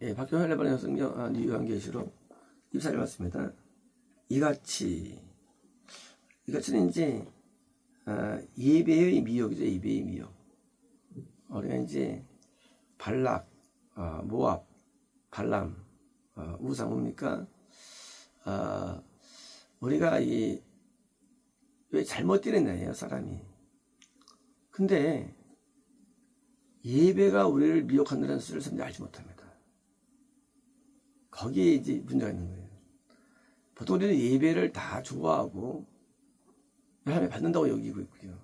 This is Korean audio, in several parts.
예, 박경환 할례반의 성경 요한계시록 24절 맞습니다. 이같이 이같이는 이제 예배의 미혹이죠. 예배의 미혹. 우리가 이제 발락, 모압, 발람, 우상 뭡니까? 우리가 왜 잘못 들었나요, 사람이? 근데 예배가 우리를 미혹한다는 것을 사람들이 알지 못합니다. 거기에 이제 문제가 있는 거예요. 보통 우리는 예배를 다 좋아하고 하나님 받는다고 여기고 있고요.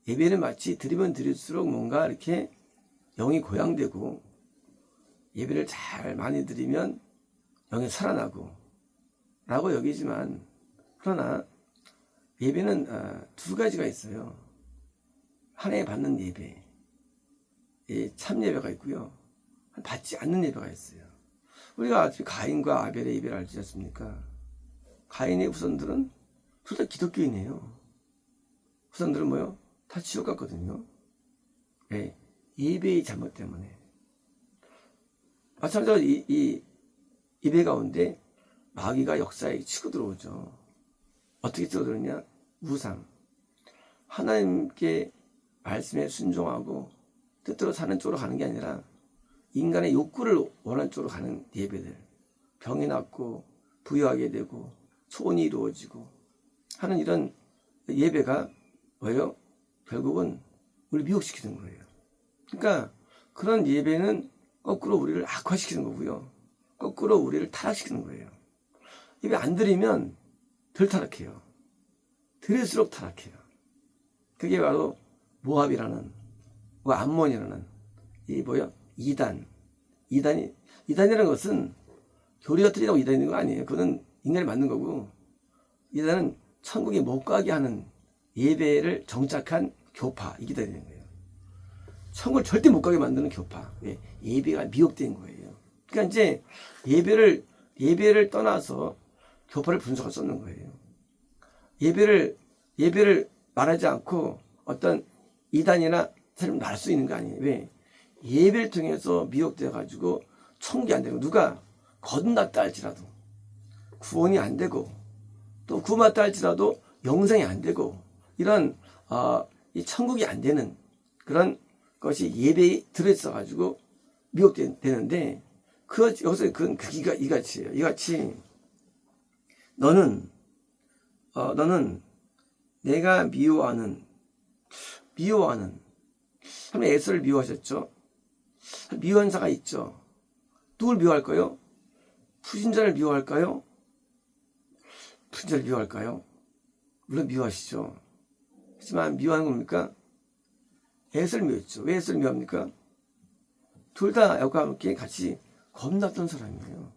예배는 마치 드리면 드릴수록 뭔가 이렇게 영이 고양되고 예배를 잘 많이 드리면 영이 살아나고 라고 여기지만, 그러나 예배는 두 가지가 있어요. 하나에 받는 예배, 참 예배가 있고요. 받지 않는 예배가 있어요. 우리가 가인과 아벨의 예배를 알지 않습니까? 가인의 후손들은 둘 다 기독교인이에요. 후손들은 뭐요? 다 지옥 갔거든요. 예배의 잘못 때문에. 마찬가지로 이 예배 가운데 마귀가 역사에 치고 들어오죠. 어떻게 치고 들어오냐? 우상. 하나님께 말씀에 순종하고 뜻대로 사는 쪽으로 가는 게 아니라 인간의 욕구를 원하는 쪽으로 가는 예배들. 병이 낫고 부유하게 되고 소원이 이루어지고 하는 이런 예배가 뭐예요? 결국은 우리 미혹시키는 거예요. 그러니까 그런 예배는 거꾸로 우리를 악화시키는 거고요. 거꾸로 우리를 타락시키는 거예요. 예배 안 드리면 덜 타락해요. 드릴수록 타락해요. 그게 바로 모압이라는, 암몬이라는 이단이라는 것은 교리가 틀리다고 이단인 거 아니에요. 그거는 인간이 만든 거고, 이단은 천국에 못 가게 하는 예배를 정착한 교파, 이게 되는 거예요. 천국을 절대 못 가게 만드는 교파. 예배가 미혹된 거예요. 그러니까 이제 예배를 떠나서 교파를 분석할 수 없는 거예요. 예배를 말하지 않고 어떤 이단이나 사람을 말할 수 있는 거 아니에요. 왜? 예배를 통해서 미혹되어 가지고 천국이 안 되고, 누가 거듭났다 할지라도 구원이 안 되고, 또 구원받다 할지라도 영생이 안 되고, 이런 이 천국이 안 되는 그런 것이 예배에 들어있어 가지고 미혹되는데, 여기서 그건 이같이예요. 이같이 너는 내가 미워하는 하나님 에서를 미워하셨죠. 미워하는 자가 있죠. 누굴 미워할까요? 불신자를 미워할까요? 불신자를 미워할까요? 물론 미워하시죠. 하지만 미워하는 겁니까? 에서를 미워했죠. 왜 에서를 미워합니까? 둘 다 야곱과 함께 같이 겁났던 사람이에요.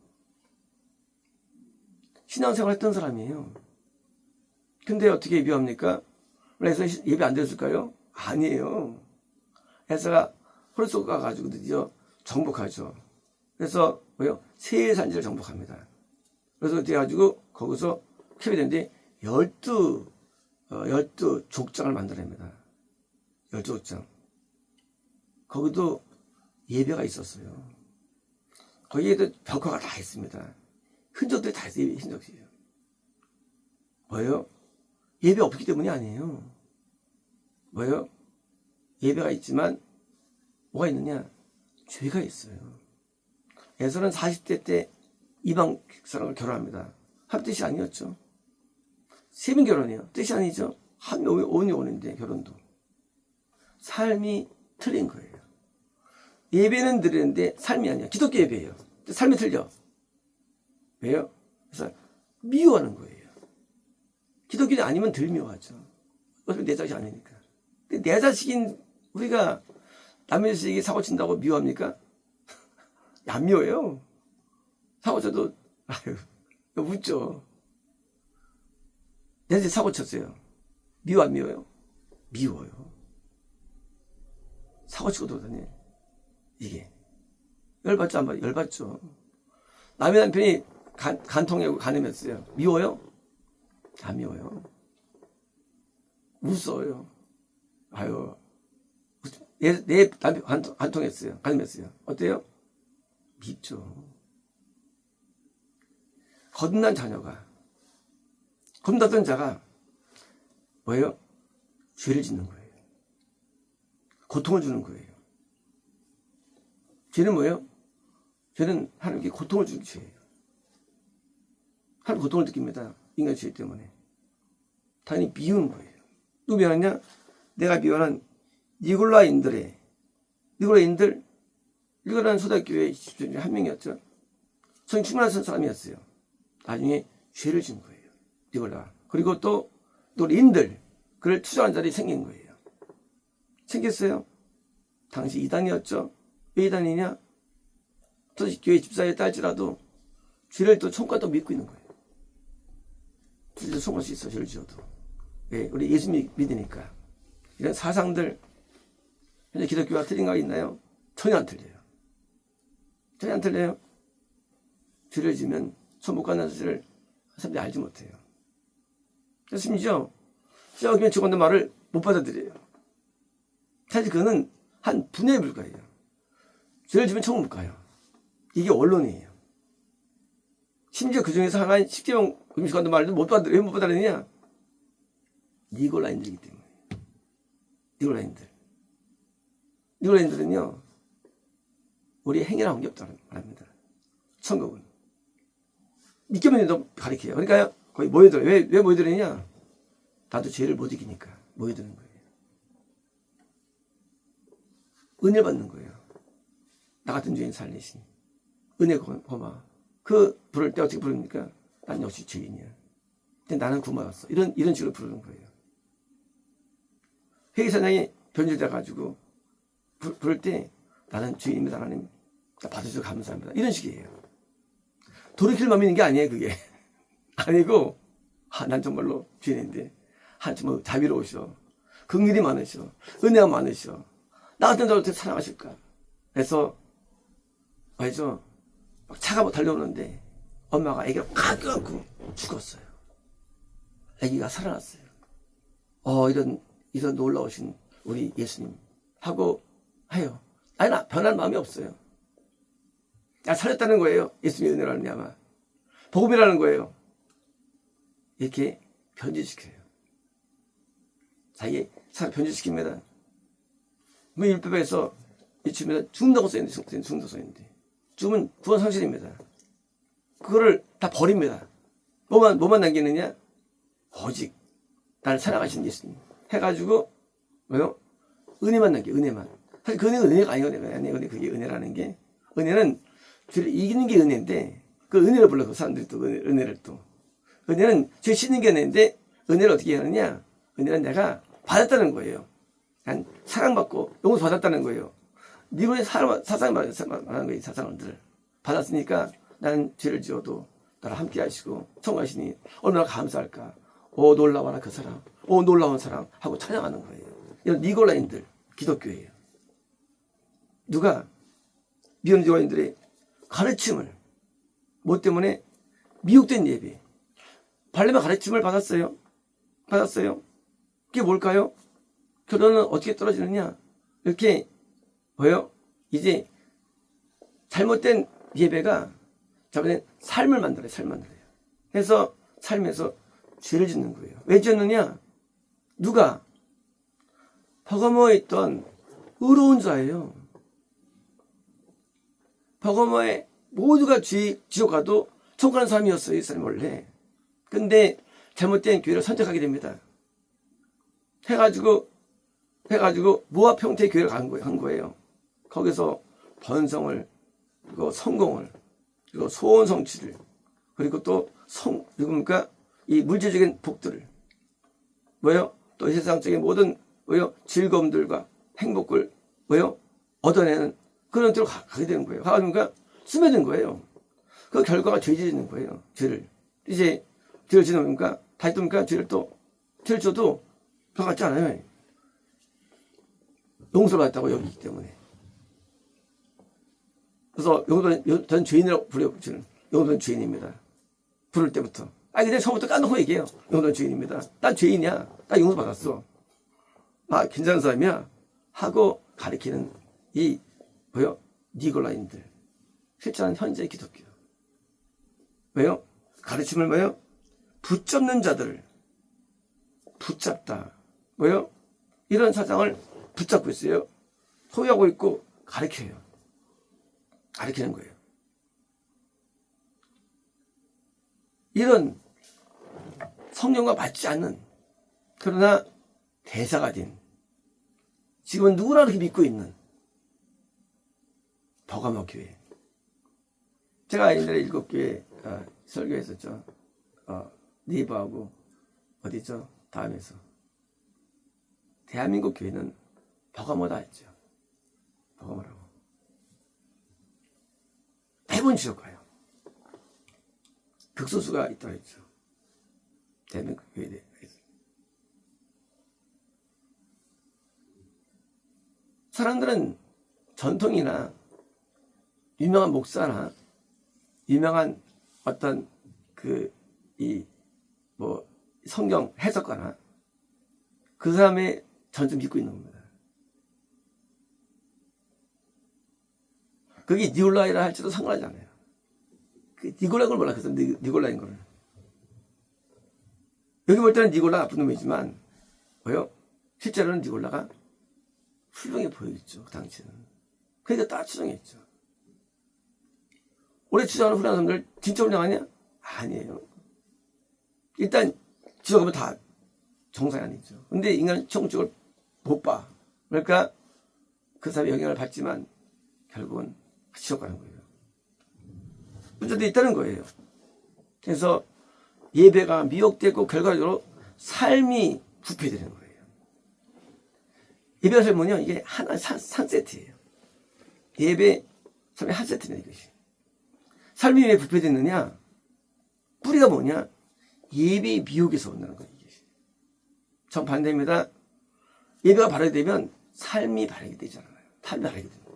신앙생활 했던 사람이에요. 근데 어떻게 미워합니까? 에서 예배 안 드렸을까요? 아니에요. 에서가 홀속 가가지고 드디어 정복하죠. 그래서 세일산지를 정복합니다. 그래서 어떻게 해가지고 거기서 캐게 되는데 12 족장을 만들어냅니다. 12족장. 거기도 예배가 있었어요. 거기에도 벽화가 다 있습니다. 흔적들이 다 있어요. 흔적이에요. 뭐예요? 예배 없기 때문이 아니에요. 뭐예요? 예배가 있지만 뭐가 있느냐? 죄가 있어요. 에서는 40대 때 이방 사람을 결혼합니다. 합 뜻이 아니었죠. 세민 결혼이에요. 뜻이 아니죠. 한 온이 오는데 결혼도. 삶이 틀린 거예요. 예배는 드리는데 삶이 아니야. 기독교 예배예요. 삶이 틀려. 왜요? 그래서 미워하는 거예요. 기독교인이 아니면 덜 미워하죠. 어차피 내 자식이 아니니까. 근데 내 자식인 우리가 남의 자식이 사고 친다고 미워합니까? 안 미워요. 사고 쳐도 웃죠. 내 자식 사고 쳤어요. 미워 안 미워요? 미워요. 사고 치고 돌아다니. 이게 열받죠? 안 받죠? 열받죠. 남의 남편이 간통하고 간음했어요. 미워요? 안 미워요. 웃어요. 아유, 내 남편 간통했어요. 간음했어요. 어때요? 밉죠. 거듭난 자녀가, 거듭났던 자가 뭐예요? 죄를 짓는 거예요. 고통을 주는 거예요. 죄는 뭐예요? 죄는 하나님께 고통을 주는 죄예요. 하나님 고통을 느낍니다. 인간 죄 때문에. 당연히 미우는 거예요. 누구 미워하냐? 내가 미워하는 니골라인들, 니골라는 초대교회 집사님 한 명이었죠. 성령 충만한 사람이었어요. 나중에 죄를 지은 거예요. 니골라. 그리고 또 노인들, 그를 투정한 자들이 생긴 거예요. 생겼어요. 당시 이단이었죠. 왜 이단이냐? 또 교회 집사였다 할지라도 죄를 또 총과 또 믿고 있는 거예요. 죄를 총할 수 있어, 죄를 지어도. 왜? 우리 예수 믿으니까. 이런 사상들, 현재 기독교가 틀린 거 있나요? 전혀 안 틀려요. 전혀 안 틀려요. 죄를 지면 천국 간다는 사실을 사람들이 알지 못해요. 그래서 심지어 시작하면 죽었는 말을 못 받아들여요. 사실 그거는 한 분야에 불과해요. 죄를 지면 천국 못 가요. 이게 언론이에요. 심지어 그 중에서 하나인 십계명 금식한다는 말도 왜 못 받아들이냐? 니골라인들이기 때문에. 니골라인들은요, 우리의 행위랑 관계없다고 말합니다. 천국은. 믿기면도 가리켜요. 그러니까 거의 모여들어요. 왜 모여들느냐? 나도 죄를 못 이기니까 모여드는 거예요. 은혜 받는 거예요. 나 같은 죄인 살리신 은혜 고마. 그 부를 때 어떻게 부릅니까? 난 역시 죄인이야. 근데 나는 구원받았어. 이런 식으로 부르는 거예요. 회계사장이 변질돼가지고 부를 때 나는 죄인입니다. 하나님 받아주셔서 감사합니다. 이런 식이에요. 돌이킬 마음이 있는 게 아니에요. 그게 아니고 난 정말로 죄인인데 하나님 자비로우셔. 긍휼이 많으셔. 은혜가 많으셔. 나 같은 자를 어떻게 사랑하실까? 그래서 말이죠. 차가 뭐 달려오는데 엄마가 애기를 팍 껴안고 죽었어요. 애기가 살아났어요. 이런 놀라우신 우리 예수님 하고 해요. 아니 나 변할 마음이 없어요. 나 살렸다는 거예요. 예수님의 은혜라는 야마 복음이라는 거예요. 이렇게 변질시켜요. 자기 사람 변질시킵니다. 뭐 율법에서 이쯤에다 죽는다고 써있는데 죽는다고 써있는데 죽으면 구원 상실입니다. 그거를 다 버립니다. 뭐만 남기느냐? 오직 나를 사랑하신 예수님 해가지고 뭐요? 은혜만 남겨. 은혜만. 사실 그 은혜가 아니거든요. 그게 은혜라는 게 은혜는 죄를 이기는 게 은혜인데 그 은혜를 불러 그 사람들이 또 은혜를 또 은혜는 죄 씻는 게 은혜인데 은혜를 어떻게 하느냐? 은혜는 내가 받았다는 거예요. 난 사랑받고 용서 받았다는 거예요. 니고의 사상을 말하는 거예요. 사상을 받았으니까 나는 죄를 지어도 나를 함께 하시고 청하시니 얼마나 감사할까. 오 놀라워라 그 사랑. 오 놀라운 사랑 하고 찬양하는 거예요. 이런 니골라인들 기독교예요. 누가 미운 니골라인들의 가르침을 뭐 때문에 미혹된 예배 발레마 가르침을 받았어요. 그게 뭘까요? 결론은 어떻게 떨어지느냐? 이렇게 뭐예요? 이제 잘못된 예배가 저번에 삶을 만들어요. 그래서 삶에서 죄를 짓는 거예요. 왜 지었느냐? 누가? 버거머에 있던 의로운 자예요. 버거머에 모두가 지옥 가도 천국 가는 사람이었어요. 이 사람 원래. 근데 잘못된 교회를 선택하게 됩니다. 해가지고 모압 형태의 교회를 간 거예요. 거기서 번성을, 그리고 성공을, 그리고 소원 성취를, 그리고 또 이 물질적인 복들을, 또 세상적인 모든, 즐거움들과 행복을, 얻어내는 그런 데로 가게 되는 거예요. 가니까 스며든 거예요. 그 결과가 죄 짓는 거예요. 죄를. 이제 죄를 지으니까, 다시 또 죄를 줘도 별 같지 않아요. 용서를 받았다고 여기기 때문에. 그래서 전 죄인이라고 부르요. 용서는 죄인입니다. 부를 때부터. 그냥 처음부터 까놓고 얘기해요. 용서는 죄인입니다. 난 죄인이야. 나 용서 받았어. 괜찮은 사람이야. 하고 가리키는 니골라인들. 실제는 현재 기독교. 왜요? 가르침을 뭐예요? 붙잡는 자들을 붙잡다. 뭐예요? 이런 사상을 붙잡고 있어요. 소유하고 있고 가르쳐요. 가르치는 거예요. 이런 성경과 맞지 않는, 그러나 대사가 된, 지금은 누구나 그렇게 믿고 있는 버가모 교회. 제가 옛날에 7교회 설교했었죠. 네이버하고 어디죠? 다음에서. 대한민국 교회는 버가모다 했죠. 버가모라고. 매번 지적가요. 극소수가 있다고 했죠. 대한민국 교회에 대해서. 사람들은 전통이나 유명한 목사나 유명한 어떤 성경 해석가나 그 사람의 전좀 믿고 있는 겁니다. 그게 니골라이라 할지도 상관하지 않아요. 그 니골라인 걸 몰라. 그래서 니골라인 거를. 여기 볼 때는 니골라 나쁜 놈이지만 뭐요? 실제로는 니골라가 훌륭해 보이겠죠. 그 당시에는. 그러니까 다 추정했죠. 오래 추정하는 훌륭한 사람들 진짜 훌륭하냐? 아니에요. 일단 지적하면 다 정상이 아니죠. 근데 인간은 정적을 못 봐. 그러니까 그 사람의 영향을 받지만 결국은 지옥 가는 거예요. 문제도 있다는 거예요. 그래서 예배가 미혹되고 결과적으로 삶이 부패되는 거예요. 예배가 뭐냐? 이게 하나 한 세트예요. 예배 삶이 한 세트입니다. 이것이. 삶이 왜 부패됐느냐? 뿌리가 뭐냐? 예배의 미혹에서 온다는 거예요. 정반대입니다. 예배가 바르게 되면 삶이 바르게 되잖아요. 삶이 바르게 됩니다.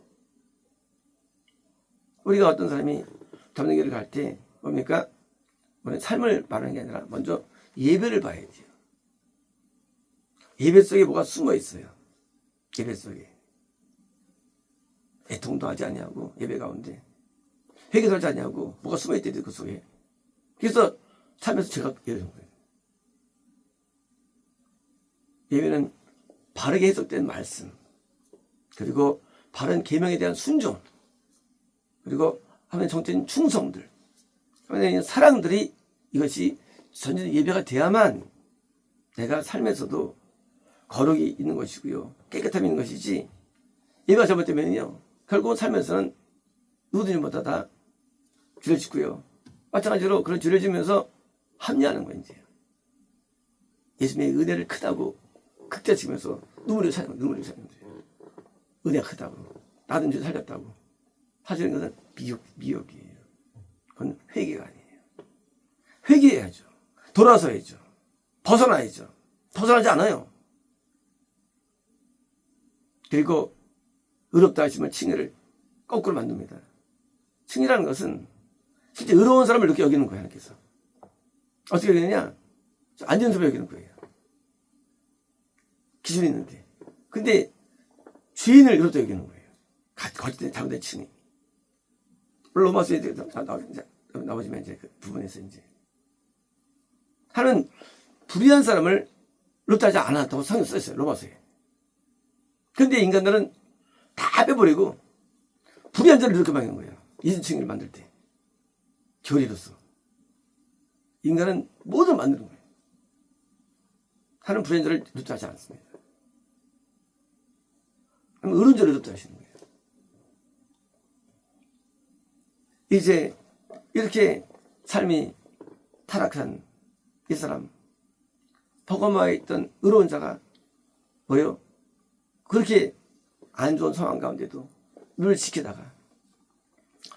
우리가 어떤 사람이 잡는 길을 갈 때 뭡니까? 삶을 바르는 게 아니라 먼저 예배를 봐야 돼요. 예배 속에 뭐가 숨어 있어요. 예배 속에. 애통도 하지 아니하고 예배 가운데 회개도 하지 아니하고 뭐가 숨어 있대요. 그 속에. 그래서 삶에서 죄가 이러는 거예요. 예배는 바르게 해석된 말씀, 그리고 바른 계명에 대한 순종, 그리고 하나님의 정적인 충성들, 하나님의 사랑들이 이것이 전진 예배가 돼야만 내가 삶에서도 거룩이 있는 것이고요. 깨끗함이 있는 것이지, 예배가 잘못되면요, 결국은 삶에서는 누구든지보다 다 죄를 짓고요. 마찬가지로 그런 죄를 지면서 합리하는 거예요, 이제. 예수님의 은혜를 크다고 극대치면서 눈물을 사는 거예요. 은혜가 크다고. 나는 죄 살렸다고. 사실은 그것은 미혹이에요. 그건 회개가 아니에요. 회개해야죠. 돌아서야죠. 벗어나야죠. 벗어나지 않아요. 그리고 의롭다 하시면 칭의를 거꾸로 만듭니다. 칭의라는 것은 실제 의로운 사람을 이렇게 여기는 거예요. 하나님께서. 어떻게 여기느냐? 안전수로 여기는 거예요. 기준이 있는데. 근데 죄인을 의롭다 여기는 거예요. 거짓된 잘못된 칭의. 로마서에 나머지면 이제 그 부분에서 이제 하는 불의한 사람을 의롭다 하지 않았다고 성경 써있어요. 로마서에. 근데 인간들은 다 빼버리고 불의한 자를 이렇게 만드는 거예요. 이순칭의를 만들 때. 교리로서. 인간은 뭐든 만드는 거예요. 하는 불의한 자를 의롭다 하지 않습니다. 그럼 의로운 자를 의롭다 하시는 거예요. 이제 이렇게 삶이 타락한 이 사람, 버거마에 있던 의로운 자가 뭐요? 그렇게 안 좋은 상황 가운데도 늘 지키다가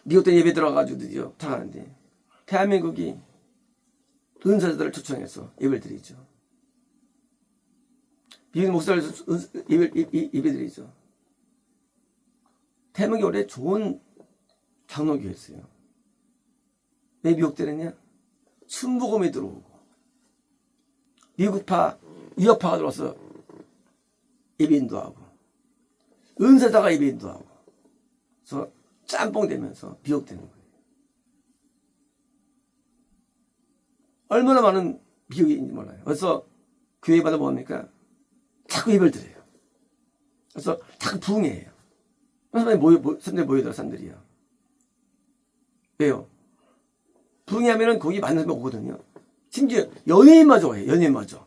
미국도 예배 들어가가지고 드디어 타락하는데 대한민국이 은사자들을 초청해서 예배를 드리죠. 미국 목사를 예배 드리죠. 대한민국이 원래 좋은 장로교였어요. 왜 미국 때는요? 순복음이 들어오고 미국파, 유학파가 들어와서 예배 인도하고 은사자가 예배 인도하고 그래서 짬뽕 되면서 미혹되는 거예요. 얼마나 많은 미혹이 있는지 몰라요. 그래서 교회마다 뭐합니까? 자꾸 예배를 드려요. 그래서 자꾸 부흥해요. 사람들이 모여들어, 사람들이요. 왜요? 부흥하면은 거기 많은 사람이 오거든요. 심지어 연예인마저 와요. 연예인마저.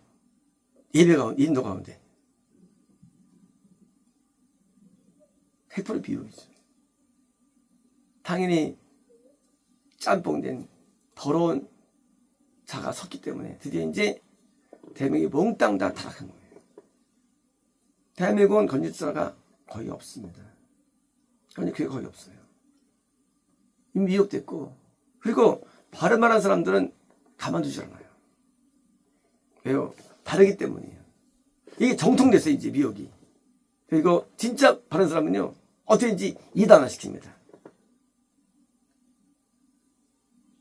예배 가운데, 인도 가운데. 100% 비유이죠. 당연히 짬뽕된 더러운 자가 섰기 때문에 드디어 이제 대한민국이 몽땅 다 타락한 거예요. 대한민국은 건축사가 거의 없습니다. 건축교회가 거의 없어요. 이미 미혹됐고, 그리고 바른 말한 사람들은 가만두지 않아요. 왜요? 다르기 때문이에요. 이게 정통됐어요, 이제 미혹이. 그리고 진짜 바른 사람은요, 어떻게든지 이단화시킵니다.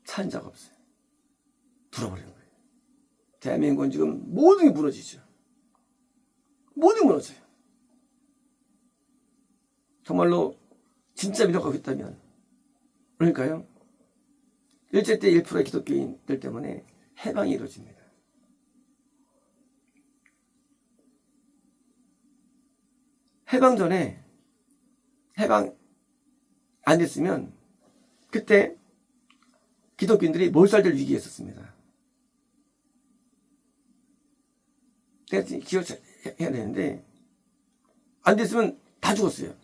찬 자가 없어요. 불어버리는 거예요. 대한민국은 지금 모든 게 무너지죠. 모든 게 무너져요. 정말로 진짜 믿어가고 있다면, 그러니까요, 일제 때 1%의 기독교인들 때문에 해방이 이루어집니다. 해방 전에 해방 안 됐으면 그때 기독교인들이 몰살될 위기에 있었습니다. 내가 기억해야 되는데 안 됐으면 다 죽었어요.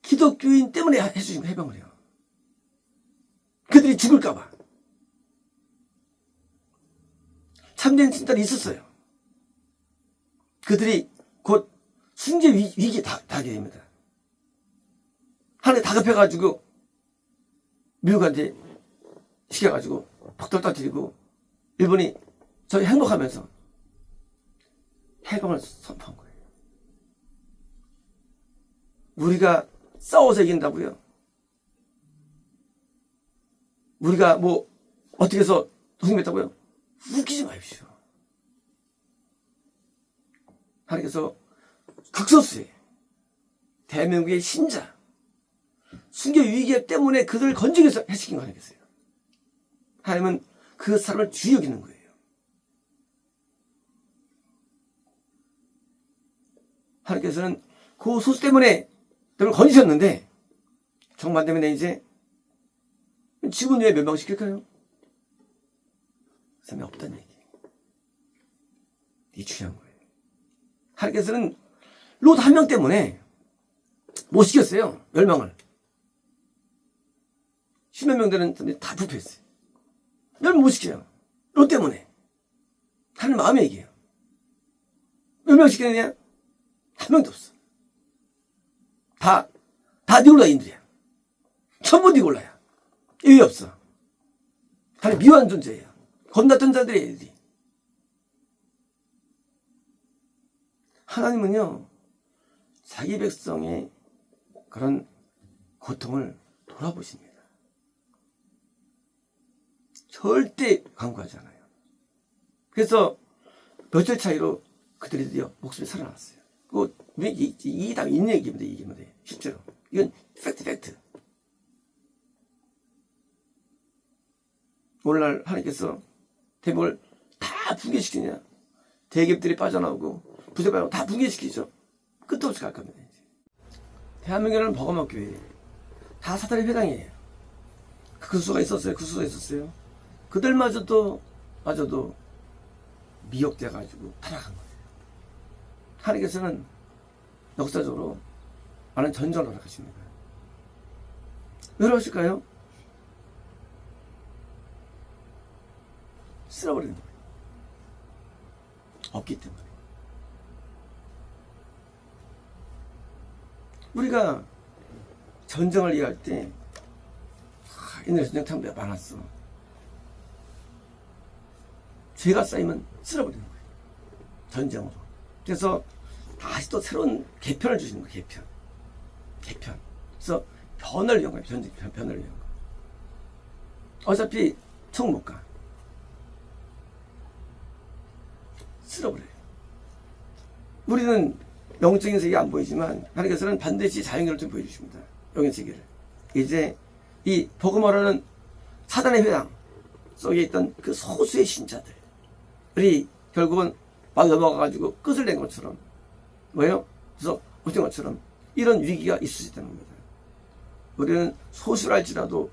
기독교인 때문에 해주신 해방을 해요. 그들이 죽을까봐. 참된 진단이 있었어요. 그들이 곧 순재 위기에 닿게 됩니다. 하늘에 다급해가지고 미국한테 시켜가지고 벽돌 터뜨리고 일본이 저희 행복하면서 해방을 선포한 거예요. 우리가 싸워서 이긴다고요? 우리가 뭐 어떻게 해서 승리했다고요? 웃기지 마십시오. 하나님께서 극소수의 대한민국의 신자 순교 위기 때문에 그들을 건지기 위해서 해시킨 거 아니겠어요? 하나님은 그 사람을 주의 여기는 거예요. 하나님께서는 그 소수 때문에 너를 건지셨는데 정반 때문에 이제 지구는 왜 멸망시킬까요? 그 사람이 없다는 얘기예요. 이게 중요한 거예요. 하나님께서는 롯 한 명 때문에 못 시켰어요. 멸망을. 10몇 명 되는 사람들이 다 부패했어요. 멸망 못 시켜요. 롯 때문에. 하나님 마음의 얘기예요. 멸망시키느냐? 한 명도 없어. 다 니골라인들이야. 전부 니골라야. 여유 없어. 하나님 미워한 존재예요. 겁났던 자들의 애들이. 하나님은요, 자기 백성의 그런 고통을 돌아보십니다. 절대 강구하지 않아요. 그래서 며칠 차이로 그들이 드디어 목숨이 살아났어요. 이 당 있는 얘기입니다. 이게 뭐 실제로. 이건 팩트. 오늘날 하나님께서 대목을 다 붕괴시키냐? 대기업들이 빠져나오고 부자 빠져나오고 다 붕괴시키죠. 끝도 없이 갈 겁니다. 이제. 대한민국에는 버거먹 교회 다 사단의 회당이에요. 그 수가 있었어요. 그들마저도 미혹돼가지고 타락한 거예요. 하나님께서는 역사적으로 많은 전쟁을 허락하십니다. 왜 그러실까요? 쓸어버리는 거예요. 없기 때문에. 우리가 전쟁을 이해할 때 옛날에 전쟁 참 많았어. 죄가 쌓이면 쓸어버리는 거예요. 전쟁으로. 그래서 다시 또 새로운 개편을 주시는 거예요. 개편. 그래서 변을 위한 거예요. 변을 위한 거. 어차피 총 못 가. 쓸어버려요. 우리는 영적인 세계가 안 보이지만 하나님께서는 반드시 자연계를 좀 보여주십니다. 영의 세계를. 이제 이 복음으로는 사단의 회당 속에 있던 그 소수의 신자들이 결국은 막 넘어가가지고 끝을 낸 것처럼 뭐예요? 그래서 오신 것처럼 이런 위기가 있을 수 있다는 겁니다. 우리는 소수랄지라도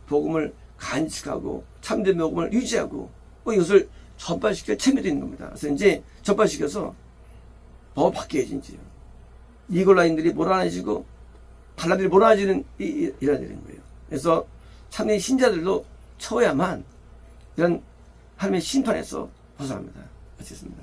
복음을 간직하고 참된 복음을 유지하고 이것을 전파시킬 책임도 있는 겁니다. 그래서 이제 전파시켜서 더 바뀌어야지 이제 니골라인들이 몰아내지고 갈라들이 몰아내지는 이런 거예요. 그래서 참된 신자들도 쳐야만 이런 하나님의 심판에서 벗어납니다. 마치겠습니다.